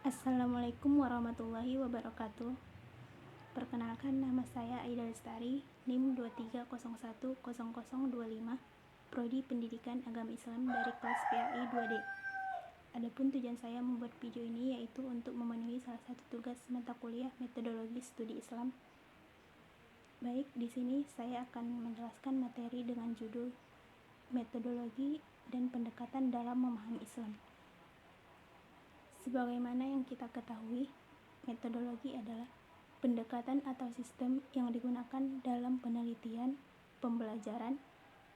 Assalamualaikum warahmatullahi wabarakatuh. Perkenalkan, nama saya Aida Lestari, NIM 23010025, Prodi Pendidikan Agama Islam dari kelas PAI 2D. Adapun tujuan saya membuat video ini yaitu untuk memenuhi salah satu tugas mata kuliah Metodologi Studi Islam. Baik, di sini saya akan menjelaskan materi dengan judul Metodologi dan Pendekatan dalam Memahami Islam. Sebagaimana yang kita ketahui, metodologi adalah pendekatan atau sistem yang digunakan dalam penelitian, pembelajaran,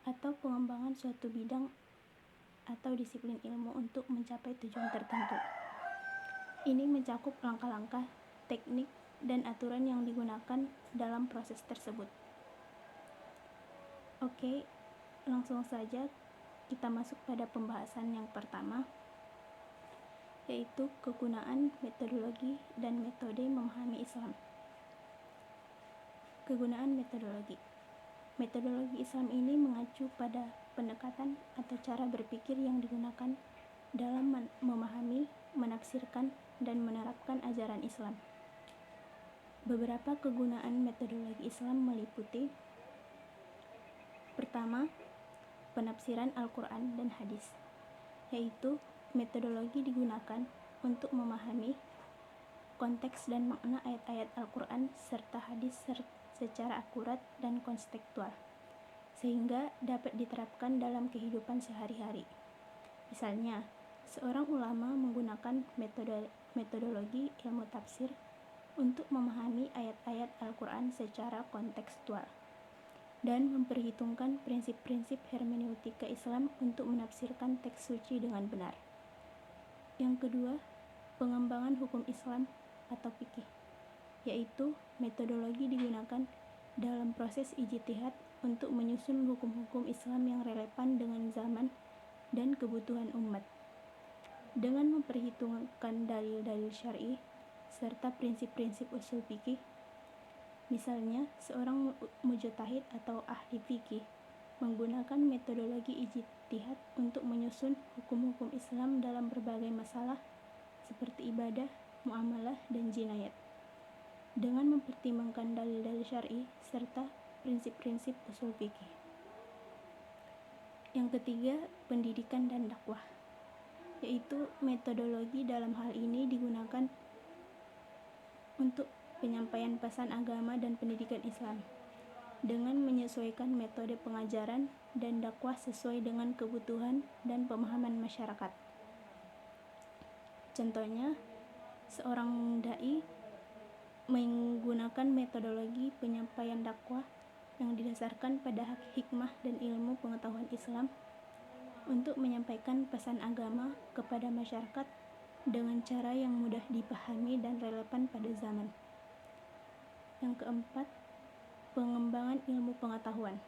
atau pengembangan suatu bidang atau disiplin ilmu untuk mencapai tujuan tertentu. Ini mencakup langkah-langkah, teknik, dan aturan yang digunakan dalam proses tersebut. Oke, langsung saja kita masuk pada pembahasan yang pertama, yaitu kegunaan metodologi dan metode memahami Islam. Kegunaan metodologi. Metodologi Islam ini mengacu pada pendekatan atau cara berpikir yang digunakan dalam memahami, menafsirkan, dan menerapkan ajaran Islam. Beberapa kegunaan metodologi Islam meliputi: pertama, penafsiran Al-Quran dan hadis, yaitu metodologi digunakan untuk memahami konteks dan makna ayat-ayat Al-Quran serta hadis secara akurat dan kontekstual, sehingga dapat diterapkan dalam kehidupan sehari-hari. Misalnya, seorang ulama menggunakan metodologi ilmu tafsir untuk memahami ayat-ayat Al-Quran secara kontekstual dan memperhitungkan prinsip-prinsip hermeneutika Islam untuk menafsirkan teks suci dengan benar. Yang kedua, pengembangan hukum Islam atau fikih, yaitu metodologi digunakan dalam proses ijtihad untuk menyusun hukum-hukum Islam yang relevan dengan zaman dan kebutuhan umat, dengan memperhitungkan dalil-dalil syar'i serta prinsip-prinsip usul fikih. Misalnya, seorang mujtahid atau ahli fikih menggunakan metodologi ijtihad untuk menyusun hukum-hukum Islam dalam berbagai masalah seperti ibadah, muamalah, dan jinayat, dengan mempertimbangkan dalil-dalil syar'i serta prinsip-prinsip usul fikih. Yang ketiga, pendidikan dan dakwah, yaitu metodologi dalam hal ini digunakan untuk penyampaian pesan agama dan pendidikan Islam, dengan menyesuaikan metode pengajaran dan dakwah sesuai dengan kebutuhan dan pemahaman masyarakat. Contohnya, seorang dai menggunakan metodologi penyampaian dakwah yang didasarkan pada hikmah dan ilmu pengetahuan Islam untuk menyampaikan pesan agama kepada masyarakat dengan cara yang mudah dipahami dan relevan pada zaman. Yang keempat, pengembangan ilmu pengetahuan,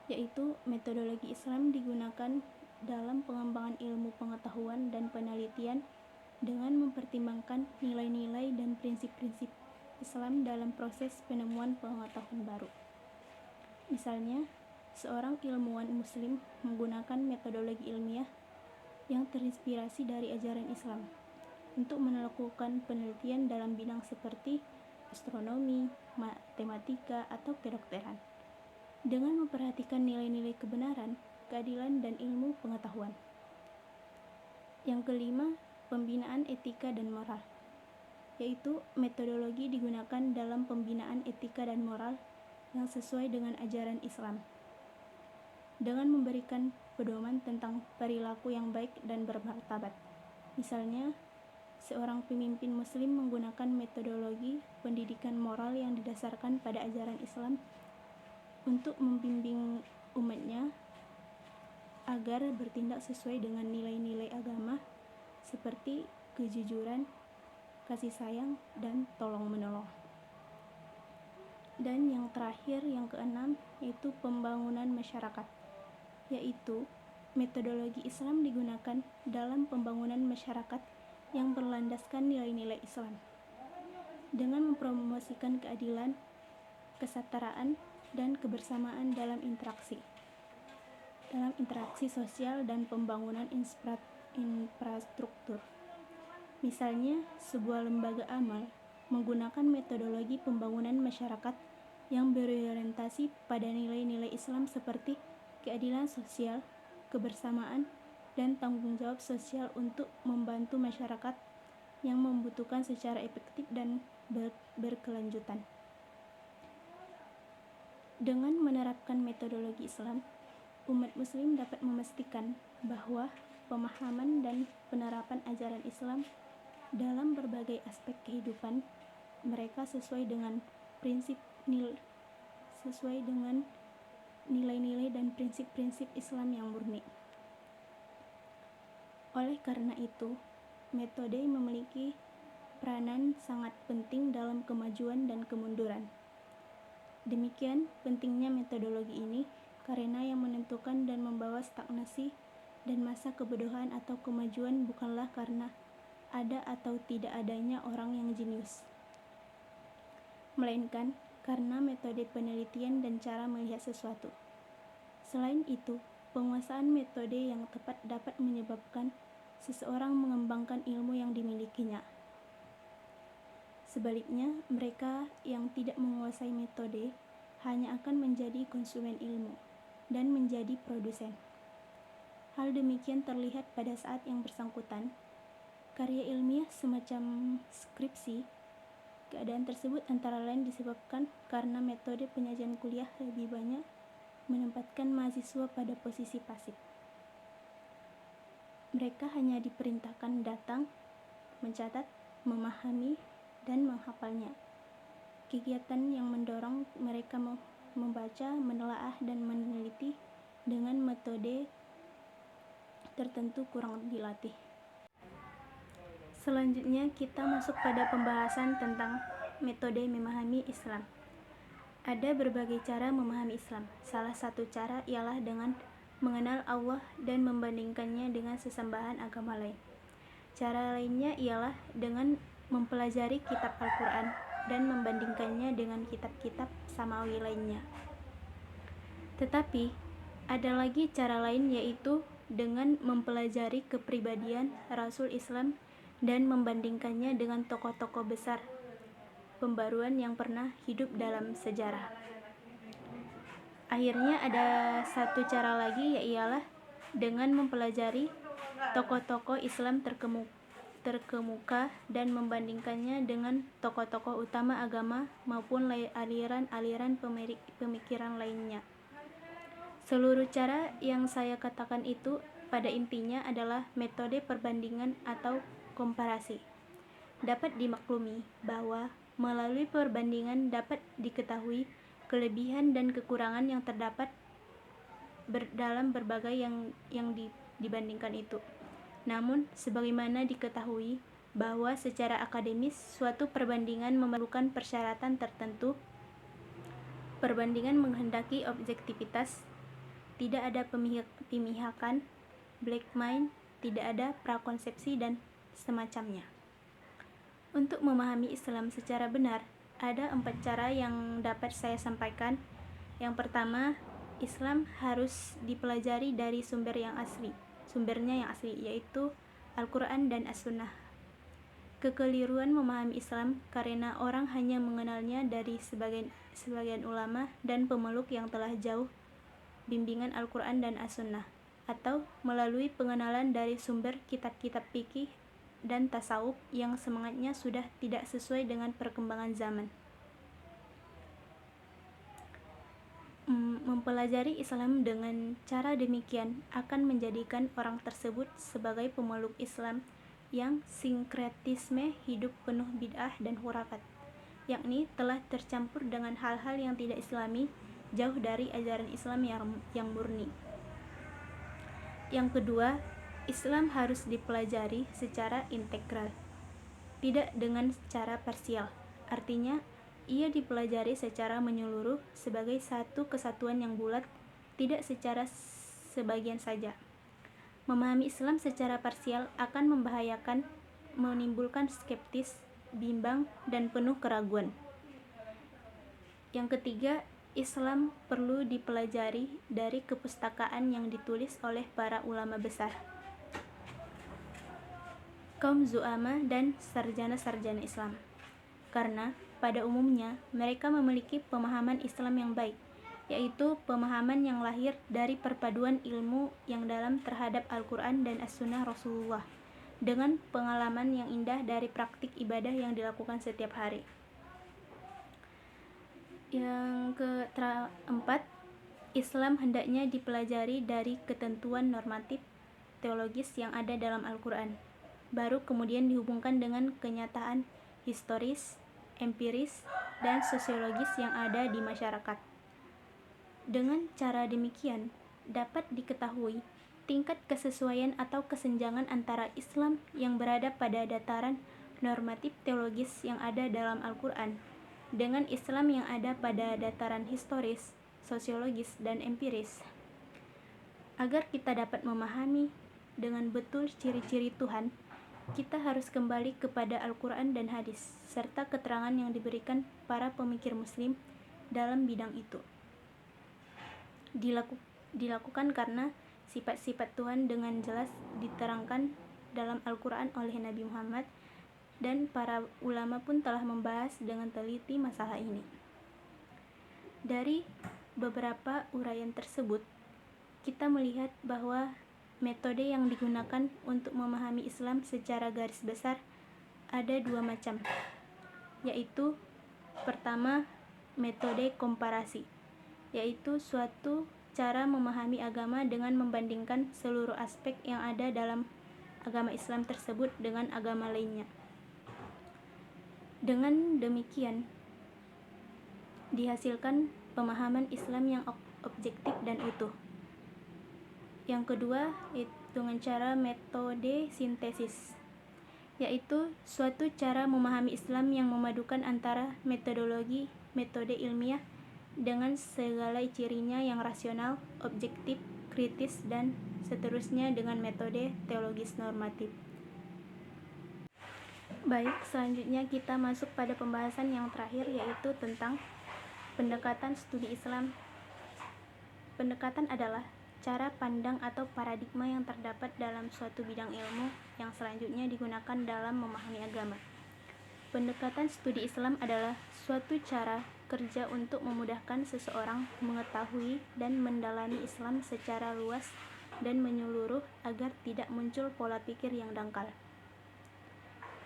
yaitu metodologi Islam digunakan dalam pengembangan ilmu pengetahuan dan penelitian dengan mempertimbangkan nilai-nilai dan prinsip-prinsip Islam dalam proses penemuan pengetahuan baru. Misalnya, seorang ilmuwan muslim menggunakan metodologi ilmiah yang terinspirasi dari ajaran Islam untuk melakukan penelitian dalam bidang seperti astronomi, matematika, atau kedokteran, dengan memperhatikan nilai-nilai kebenaran, keadilan, dan ilmu pengetahuan. Yang kelima, pembinaan etika dan moral, yaitu metodologi digunakan dalam pembinaan etika dan moral yang sesuai dengan ajaran Islam, dengan memberikan pedoman tentang perilaku yang baik dan bermartabat. Misalnya, seorang pemimpin muslim menggunakan metodologi pendidikan moral yang didasarkan pada ajaran Islam untuk membimbing umatnya agar bertindak sesuai dengan nilai-nilai agama seperti kejujuran, kasih sayang, dan tolong-menolong. Dan yang terakhir, yang keenam, yaitu pembangunan masyarakat, yaitu metodologi Islam digunakan dalam pembangunan masyarakat yang berlandaskan nilai-nilai Islam, dengan mempromosikan keadilan, kesetaraan, dan kebersamaan dalam interaksi sosial dan pembangunan infrastruktur. Misalnya, sebuah lembaga amal menggunakan metodologi pembangunan masyarakat yang berorientasi pada nilai-nilai Islam seperti keadilan sosial, kebersamaan, dan tanggung jawab sosial untuk membantu masyarakat yang membutuhkan secara efektif dan berkelanjutan. Dengan menerapkan metodologi Islam, umat muslim dapat memastikan bahwa pemahaman dan penerapan ajaran Islam dalam berbagai aspek kehidupan mereka sesuai dengan nilai-nilai dan prinsip-prinsip Islam yang murni. Oleh karena itu, metode memiliki peranan sangat penting dalam kemajuan dan kemunduran. Demikian pentingnya metodologi ini karena yang menentukan dan membawa stagnasi dan masa kebodohan atau kemajuan bukanlah karena ada atau tidak adanya orang yang jenius, melainkan karena metode penelitian dan cara melihat sesuatu. Selain itu, penguasaan metode yang tepat dapat menyebabkan seseorang mengembangkan ilmu yang dimilikinya. Sebaliknya, mereka yang tidak menguasai metode hanya akan menjadi konsumen ilmu dan menjadi produsen. Hal demikian terlihat pada saat yang bersangkutan karya ilmiah semacam skripsi. Keadaan tersebut antara lain disebabkan karena metode penyajian kuliah lebih banyak menempatkan mahasiswa pada posisi pasif. Mereka hanya diperintahkan datang, mencatat, memahami, dan menghafalnya. Kegiatan yang mendorong mereka membaca, menelaah, dan meneliti dengan metode tertentu kurang dilatih. Selanjutnya kita masuk pada pembahasan tentang metode memahami Islam. Ada berbagai cara memahami Islam. Salah satu cara ialah dengan mengenal Allah dan membandingkannya dengan sesembahan agama lain. Cara lainnya ialah dengan mempelajari kitab Al-Quran dan membandingkannya dengan kitab-kitab samawi lainnya. Tetapi ada lagi cara lain, yaitu dengan mempelajari kepribadian Rasul Islam dan membandingkannya dengan tokoh-tokoh besar pembaruan yang pernah hidup dalam sejarah. Akhirnya ada satu cara lagi, yaitu dengan mempelajari tokoh-tokoh Islam terkemuka dan membandingkannya dengan tokoh-tokoh utama agama maupun aliran-aliran pemikiran lainnya. Seluruh cara yang saya katakan itu pada intinya adalah metode perbandingan atau komparasi. Dapat dimaklumi bahwa melalui perbandingan dapat diketahui kelebihan dan kekurangan yang terdapat dalam berbagai yang dibandingkan itu. Namun, sebagaimana diketahui bahwa secara akademis suatu perbandingan memerlukan persyaratan tertentu. Perbandingan menghendaki objektivitas, tidak ada pemihakan, black mind, tidak ada prakonsepsi, dan semacamnya. Untuk memahami Islam secara benar, ada 4 cara yang dapat saya sampaikan. Yang pertama, Islam harus dipelajari dari sumbernya yang asli, yaitu Al-Quran dan As-Sunnah. Kekeliruan memahami Islam karena orang hanya mengenalnya dari sebagian ulama dan pemeluk yang telah jauh bimbingan Al-Quran dan As-Sunnah, atau melalui pengenalan dari sumber kitab-kitab fikih dan tasawuf yang semangatnya sudah tidak sesuai dengan perkembangan zaman. Mempelajari Islam dengan cara demikian akan menjadikan orang tersebut sebagai pemeluk Islam yang sinkretisme hidup penuh bid'ah dan khurafat, yakni telah tercampur dengan hal-hal yang tidak islami, jauh dari ajaran Islam yang murni. Yang kedua, Islam harus dipelajari secara integral, tidak dengan cara parsial. Artinya, ia dipelajari secara menyeluruh sebagai satu kesatuan yang bulat, tidak secara sebagian saja. Memahami Islam secara parsial akan membahayakan, menimbulkan skeptis, bimbang, dan penuh keraguan. Yang ketiga, Islam perlu dipelajari dari kepustakaan yang ditulis oleh para ulama besar. kaum zu'ama dan sarjana-sarjana Islam. Karena pada umumnya mereka memiliki pemahaman Islam yang baik, yaitu pemahaman yang lahir dari perpaduan ilmu yang dalam terhadap Al-Quran dan As-Sunnah Rasulullah, dengan pengalaman yang indah dari praktik ibadah yang dilakukan setiap hari. Yang keempat, Islam hendaknya dipelajari dari ketentuan normatif teologis yang ada dalam Al-Quran, baru kemudian dihubungkan dengan kenyataan historis, empiris, dan sosiologis yang ada di masyarakat. Dengan cara demikian, dapat diketahui tingkat kesesuaian atau kesenjangan antara Islam yang berada pada dataran normatif teologis yang ada dalam Al-Quran dengan Islam yang ada pada dataran historis, sosiologis, dan empiris. Agar kita dapat memahami dengan betul ciri-ciri Tuhan, kita harus kembali kepada Al-Quran dan hadis, serta keterangan yang diberikan para pemikir muslim dalam bidang itu. Dilakukan karena sifat-sifat Tuhan dengan jelas diterangkan dalam Al-Quran oleh Nabi Muhammad, dan para ulama pun telah membahas dengan teliti masalah ini. Dari beberapa uraian tersebut, kita melihat bahwa metode yang digunakan untuk memahami Islam secara garis besar ada dua macam, yaitu pertama, metode komparasi, yaitu suatu cara memahami agama dengan membandingkan seluruh aspek yang ada dalam agama Islam tersebut dengan agama lainnya. Dengan demikian, dihasilkan pemahaman Islam yang objektif dan utuh. Yang kedua, dengan cara metode sintesis, yaitu suatu cara memahami Islam yang memadukan antara metode ilmiah dengan segala cirinya yang rasional, objektif, kritis, dan seterusnya dengan metode teologis normatif. Baik, selanjutnya kita masuk pada pembahasan yang terakhir, yaitu tentang pendekatan studi Islam. Pendekatan adalah cara pandang atau paradigma yang terdapat dalam suatu bidang ilmu yang selanjutnya digunakan dalam memahami agama. Pendekatan studi Islam adalah suatu cara kerja untuk memudahkan seseorang mengetahui dan mendalami Islam secara luas dan menyeluruh agar tidak muncul pola pikir yang dangkal.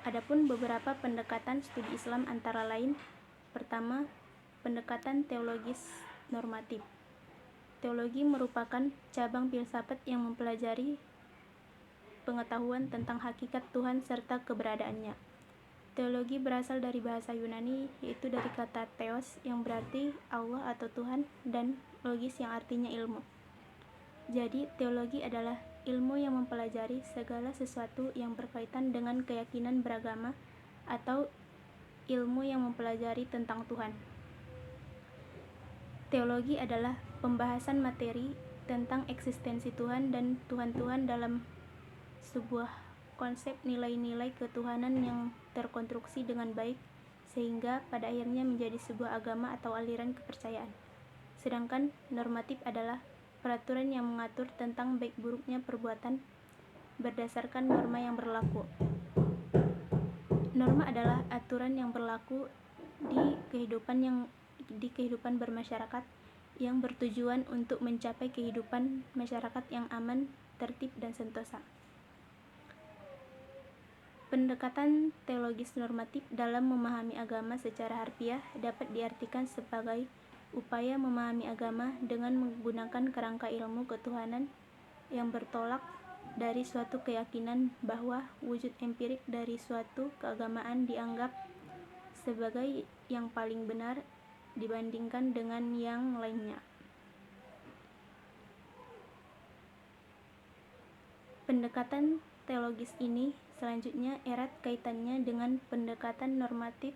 Adapun beberapa pendekatan studi Islam antara lain: pertama, pendekatan teologis normatif. Teologi merupakan cabang filsafat yang mempelajari pengetahuan tentang hakikat Tuhan serta keberadaannya. Teologi berasal dari bahasa Yunani, yaitu dari kata theos yang berarti Allah atau Tuhan, dan logis yang artinya ilmu. Jadi, teologi adalah ilmu yang mempelajari segala sesuatu yang berkaitan dengan keyakinan beragama atau ilmu yang mempelajari tentang Tuhan. Teologi adalah pembahasan materi tentang eksistensi Tuhan dan Tuhan-Tuhan dalam sebuah konsep nilai-nilai ketuhanan yang terkonstruksi dengan baik sehingga pada akhirnya menjadi sebuah agama atau aliran kepercayaan. Sedangkan normatif adalah peraturan yang mengatur tentang baik buruknya perbuatan berdasarkan norma yang berlaku. Norma adalah aturan yang berlaku di kehidupan bermasyarakat yang bertujuan untuk mencapai kehidupan masyarakat yang aman, tertib, dan sentosa. Pendekatan teologis normatif dalam memahami agama secara harfiah dapat diartikan sebagai upaya memahami agama dengan menggunakan kerangka ilmu ketuhanan yang bertolak dari suatu keyakinan bahwa wujud empirik dari suatu keagamaan dianggap sebagai yang paling benar dibandingkan dengan yang lainnya. Pendekatan teologis ini selanjutnya erat kaitannya dengan pendekatan normatif,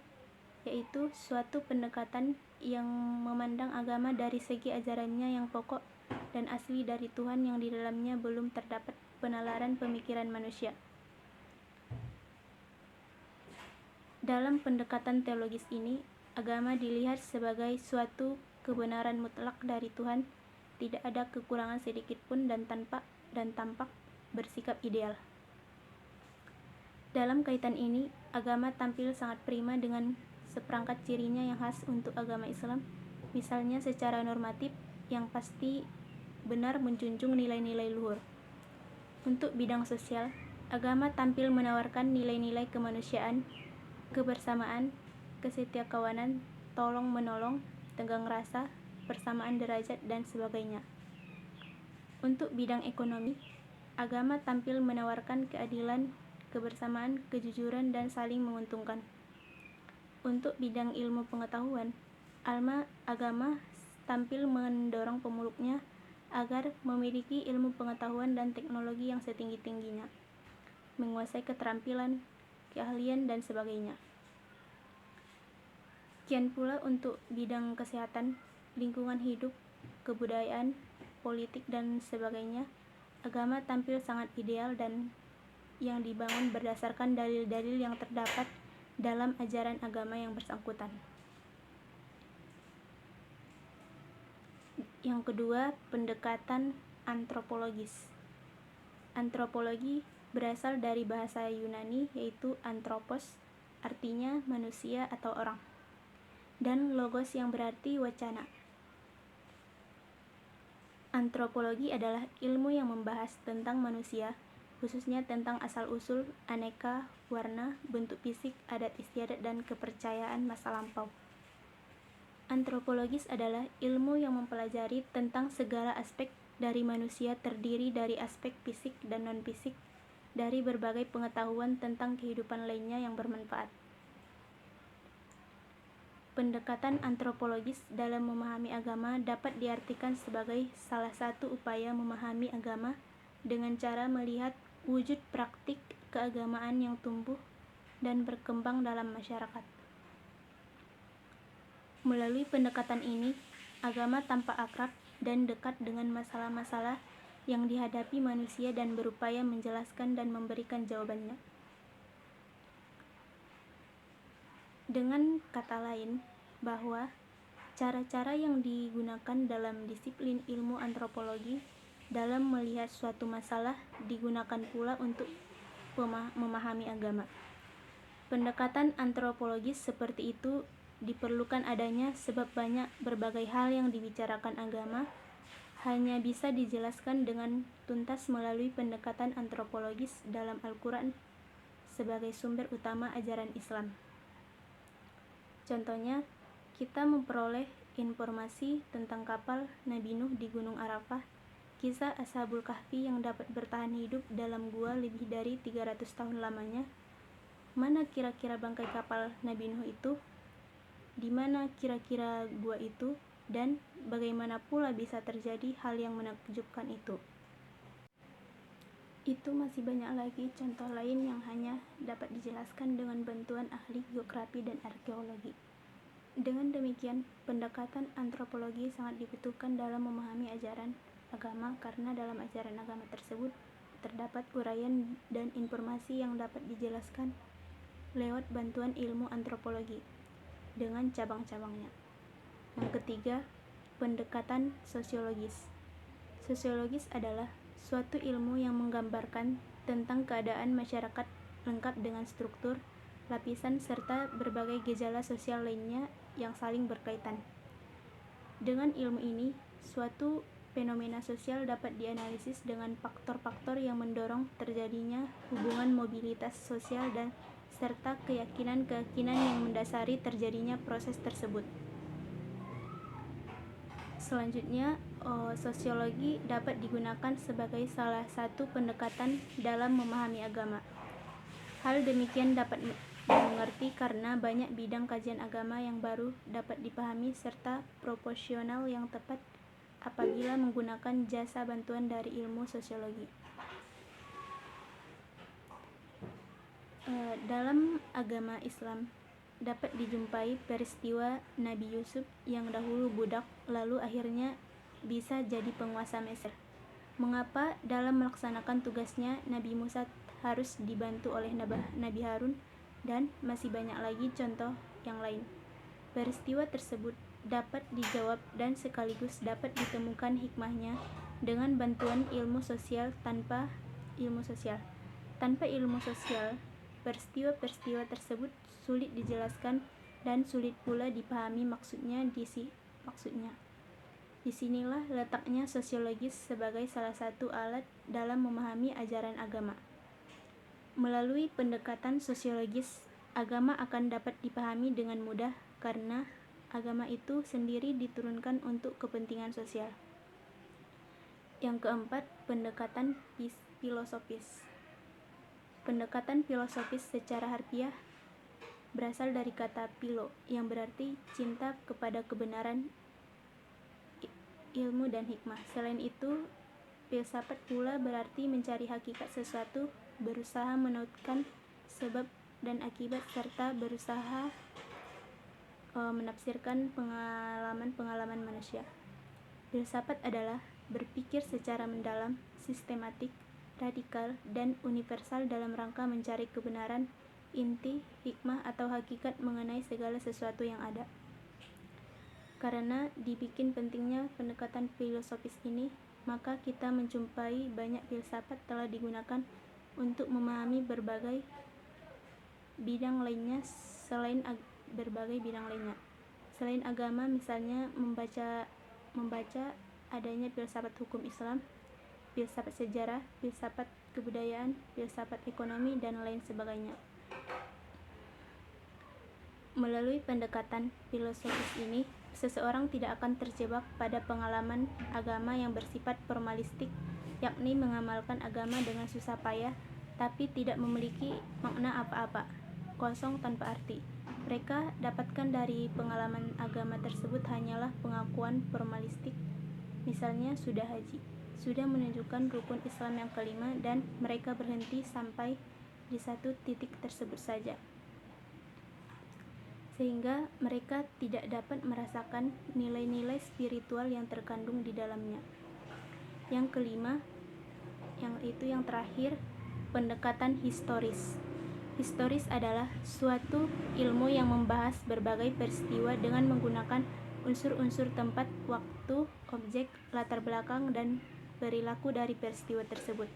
yaitu suatu pendekatan yang memandang agama dari segi ajarannya yang pokok dan asli dari Tuhan yang di dalamnya belum terdapat penalaran pemikiran manusia. Dalam pendekatan teologis ini, agama dilihat sebagai suatu kebenaran mutlak dari Tuhan, tidak ada kekurangan sedikit pun dan tampak bersikap ideal. Dalam kaitan ini, agama tampil sangat prima dengan seperangkat cirinya yang khas untuk agama Islam, misalnya secara normatif yang pasti benar menjunjung nilai-nilai luhur. Untuk bidang sosial, agama tampil menawarkan nilai-nilai kemanusiaan, kebersamaan, kesetiakawanan, tolong-menolong, tenggang rasa, persamaan derajat, dan sebagainya. Untuk bidang ekonomi, agama tampil menawarkan keadilan, kebersamaan, kejujuran, dan saling menguntungkan. Untuk bidang ilmu pengetahuan, agama tampil mendorong pemeluknya agar memiliki ilmu pengetahuan dan teknologi yang setinggi-tingginya, menguasai keterampilan, keahlian, dan sebagainya. Kian pula untuk bidang kesehatan, lingkungan hidup, kebudayaan, politik, dan sebagainya, agama tampil sangat ideal dan yang dibangun berdasarkan dalil-dalil yang terdapat dalam ajaran agama yang bersangkutan. Yang kedua, pendekatan antropologis. Antropologi berasal dari bahasa Yunani yaitu anthropos, artinya manusia atau orang, dan logos yang berarti wacana. Antropologi adalah ilmu yang membahas tentang manusia, khususnya tentang asal-usul, aneka, warna, bentuk fisik, adat istiadat, dan kepercayaan masa lampau. Antropologis adalah ilmu yang mempelajari tentang segala aspek dari manusia, terdiri dari aspek fisik dan non-fisik, dari berbagai pengetahuan tentang kehidupan lainnya yang bermanfaat. Pendekatan antropologis dalam memahami agama dapat diartikan sebagai salah satu upaya memahami agama dengan cara melihat wujud praktik keagamaan yang tumbuh dan berkembang dalam masyarakat. Melalui pendekatan ini, agama tampak akrab dan dekat dengan masalah-masalah yang dihadapi manusia dan berupaya menjelaskan dan memberikan jawabannya. Dengan kata lain, bahwa cara-cara yang digunakan dalam disiplin ilmu antropologi dalam melihat suatu masalah digunakan pula untuk memahami agama. Pendekatan antropologis seperti itu diperlukan adanya sebab banyak berbagai hal yang dibicarakan agama hanya bisa dijelaskan dengan tuntas melalui pendekatan antropologis dalam Al-Quran sebagai sumber utama ajaran Islam. Contohnya, kita memperoleh informasi tentang kapal Nabi Nuh di Gunung Arafah, kisah Ashabul Kahfi yang dapat bertahan hidup dalam gua lebih dari 300 tahun lamanya. Mana kira-kira bangkai kapal Nabi Nuh itu? Di mana kira-kira gua itu? Dan bagaimana pula bisa terjadi hal yang menakjubkan itu? Itu masih banyak lagi contoh lain yang hanya dapat dijelaskan dengan bantuan ahli geografi dan arkeologi. Dengan demikian, pendekatan antropologi sangat dibutuhkan dalam memahami ajaran agama karena dalam ajaran agama tersebut terdapat uraian dan informasi yang dapat dijelaskan lewat bantuan ilmu antropologi dengan cabang-cabangnya. Yang ketiga, pendekatan sosiologis. Sosiologis adalah suatu ilmu yang menggambarkan tentang keadaan masyarakat lengkap dengan struktur, lapisan, serta berbagai gejala sosial lainnya yang saling berkaitan. Dengan ilmu ini, suatu fenomena sosial dapat dianalisis dengan faktor-faktor yang mendorong terjadinya hubungan mobilitas sosial dan serta keyakinan-keyakinan yang mendasari terjadinya proses tersebut. Selanjutnya, sosiologi dapat digunakan sebagai salah satu pendekatan dalam memahami agama. Hal demikian dapat dimengerti karena banyak bidang kajian agama yang baru dapat dipahami serta proporsional yang tepat apabila menggunakan jasa bantuan dari ilmu sosiologi. Dalam agama Islam dapat dijumpai peristiwa Nabi Yusuf yang dahulu budak lalu akhirnya bisa jadi penguasa Mesir. Mengapa dalam melaksanakan tugasnya Nabi Musa harus dibantu oleh Nabi Harun, dan masih banyak lagi contoh yang lain. Peristiwa tersebut dapat dijawab dan sekaligus dapat ditemukan hikmahnya dengan bantuan ilmu sosial. Tanpa ilmu sosial, peristiwa-peristiwa tersebut sulit dijelaskan dan sulit pula dipahami maksudnya. Disinilah letaknya sosiologis sebagai salah satu alat dalam memahami ajaran agama. Melalui pendekatan sosiologis, agama akan dapat dipahami dengan mudah karena agama itu sendiri diturunkan untuk kepentingan sosial. Yang keempat, pendekatan filosofis. Pendekatan filosofis secara harfiah berasal dari kata philo yang berarti cinta kepada kebenaran, ilmu dan hikmah. Selain itu, filsafat pula berarti mencari hakikat sesuatu, berusaha menautkan sebab dan akibat serta berusaha menafsirkan pengalaman manusia. Filsafat adalah berpikir secara mendalam, sistematik, radikal, dan universal dalam rangka mencari kebenaran, inti, hikmah, atau hakikat mengenai segala sesuatu yang ada. Karena dibikin pentingnya pendekatan filosofis ini, maka kita menjumpai banyak filsafat telah digunakan untuk memahami berbagai bidang lainnya selain agama, misalnya membaca adanya filsafat hukum Islam, filsafat sejarah, filsafat kebudayaan, filsafat ekonomi, dan lain sebagainya. Melalui pendekatan filosofis ini, seseorang tidak akan terjebak pada pengalaman agama yang bersifat formalistik, yakni mengamalkan agama dengan susah payah, tapi tidak memiliki makna apa-apa, kosong tanpa arti. Mereka dapatkan dari pengalaman agama tersebut hanyalah pengakuan formalistik, misalnya sudah haji, sudah menunjukkan rukun Islam yang kelima, dan mereka berhenti sampai di satu titik tersebut saja, sehingga mereka tidak dapat merasakan nilai-nilai spiritual yang terkandung di dalamnya. Yang kelima, yang terakhir, pendekatan historis. Historis adalah suatu ilmu yang membahas berbagai peristiwa dengan menggunakan unsur-unsur tempat, waktu, objek, latar belakang, dan perilaku dari peristiwa tersebut.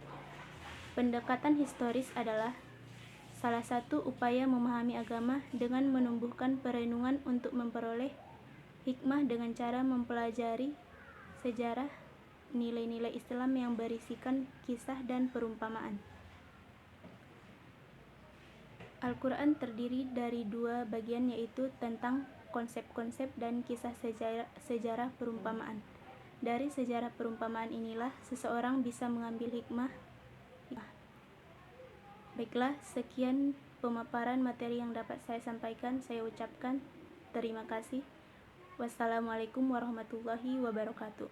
Pendekatan historis adalah salah satu upaya memahami agama dengan menumbuhkan perenungan untuk memperoleh hikmah dengan cara mempelajari sejarah, nilai-nilai Islam yang berisikan kisah dan perumpamaan. Al-Quran terdiri dari dua bagian, yaitu tentang konsep-konsep dan kisah sejarah perumpamaan. Dari sejarah perumpamaan inilah seseorang bisa mengambil hikmah. Baiklah, sekian pemaparan materi yang dapat saya sampaikan. Saya ucapkan terima kasih. Wassalamualaikum warahmatullahi wabarakatuh.